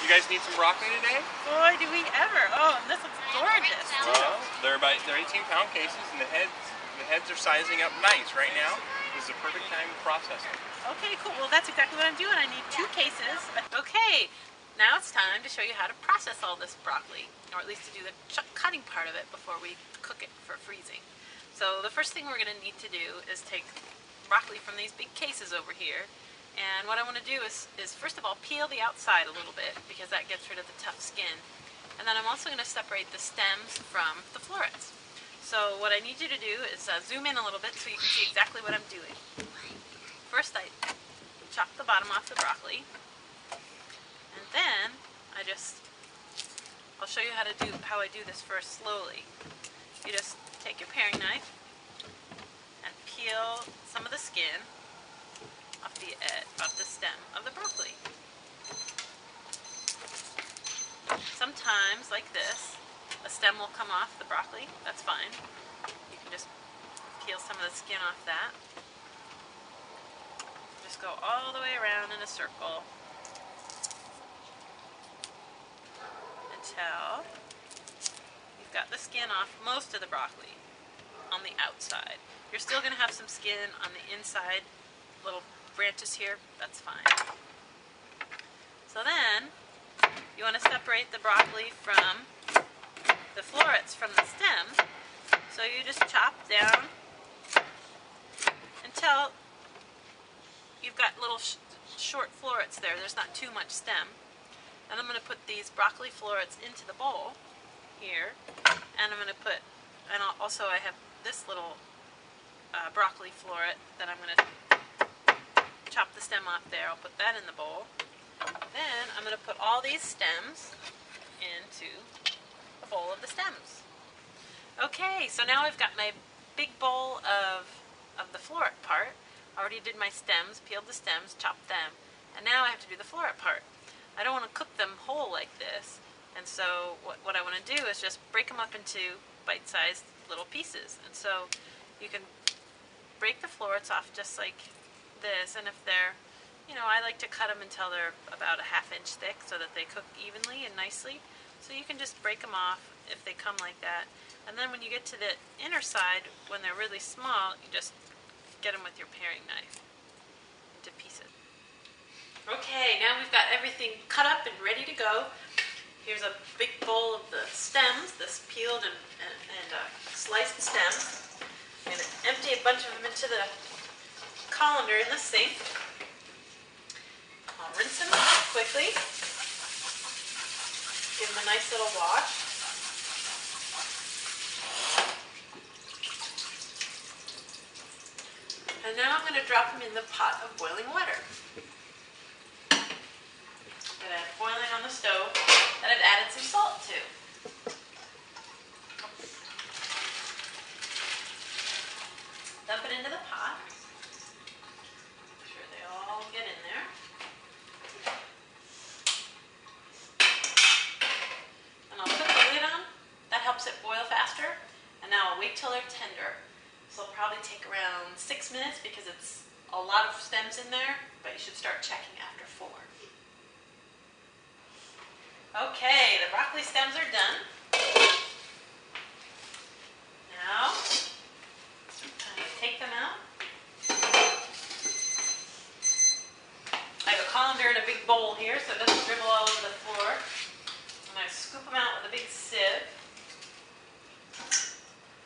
You guys need some broccoli today? Boy, do we ever. Oh, and this looks gorgeous, too. Well, they're 18-pound cases, and the heads are sizing up nice right now. This is a perfect time to process them. Okay, cool. Well, that's exactly what I'm doing. I need 2 cases. Okay, now it's time to show you how to process all this broccoli, or at least to do the cutting part of it before we cook it for freezing. So the first thing we're going to need to do is take broccoli from these big cases over here. And what I want to do is first of all peel the outside a little bit, because that gets rid of the tough skin. And then I'm also going to separate the stems from the florets. So what I need you to do is zoom in a little bit so you can see exactly what I'm doing. First I chop the bottom off the broccoli, and then I'll show you how I do this first slowly. You just take your paring knife and peel some of the skin off the stem of the broccoli. Sometimes, like this, a stem will come off the broccoli. That's fine. You can just peel some of the skin off that. Just go all the way around in a circle until you've got the skin off most of the broccoli on the outside. You're still going to have some skin on the inside, little branches here. That's fine. So then you want to separate the broccoli from the florets from the stem. So you just chop down until you've got little short florets there. There's not too much stem. And I'm going to put these broccoli florets into the bowl here. And I'm going to put, I have this little broccoli floret that I'm going to chop the stem off there. I'll put that in the bowl. Then I'm going to put all these stems into a bowl of the stems. Okay, so now I've got my big bowl of the floret part. I already did my stems, peeled the stems, chopped them, and now I have to do the floret part. I don't want to cook them whole like this, and so what I want to do is just break them up into bite-sized little pieces. And so you can break the florets off just like this, and if they're, I like to cut them until they're about a ½ inch thick so that they cook evenly and nicely. So you can just break them off if they come like that. And then when you get to the inner side, when they're really small, you just get them with your paring knife into pieces. Okay, now we've got everything cut up and ready to go. Here's a big bowl of the stems, this peeled and sliced stems. I'm going to empty a bunch of them into the colander in the sink. I'll rinse them quickly. Give them a nice little wash. And now I'm going to drop them in the pot of boiling water. I'm going to have boiling on the stove that I've added some salt to. Dump it into the pot. Make sure they all get in there. And I'll put the lid on. That helps it boil faster. And now I'll wait till they're tender. So it'll probably take around 6 minutes because it's a lot of stems in there, but you should start checking after 4. Okay, the broccoli stems are done. Now, I'm going to take them out. I have a colander in a big bowl here so it doesn't dribble all over the floor. I'm going to scoop them out with a big sieve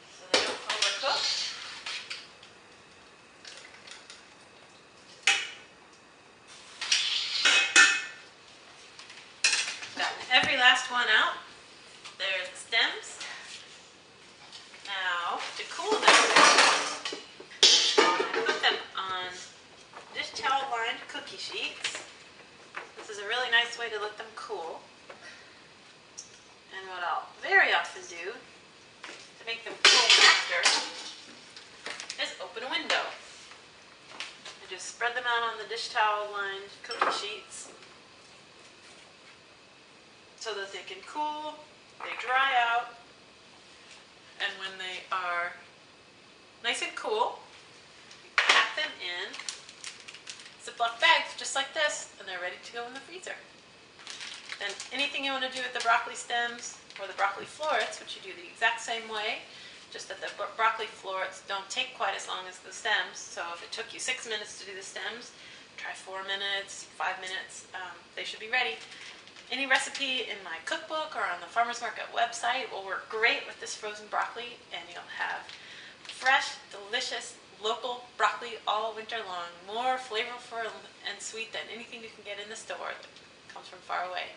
so they don't overcook. Every last one out. There's the stems. Now, to cool them, I put them on dish towel lined cookie sheets. This is a really nice way to let them cool. And what I'll very often do to make them cool faster is open a window. I just spread them out on the dish towel lined cookie sheets so that they can cool, they dry out, and when they are nice and cool, you pack them in Ziploc bags just like this, and they're ready to go in the freezer. Then anything you want to do with the broccoli stems or the broccoli florets, which you do the exact same way, just that the broccoli florets don't take quite as long as the stems. So if it took you 6 minutes to do the stems, try 4 minutes, 5 minutes. They should be ready. Any recipe in my cookbook or on the Farmer's Market website will work great with this frozen broccoli, and you'll have fresh, delicious, local broccoli all winter long. More flavorful and sweet than anything you can get in the store that comes from far away.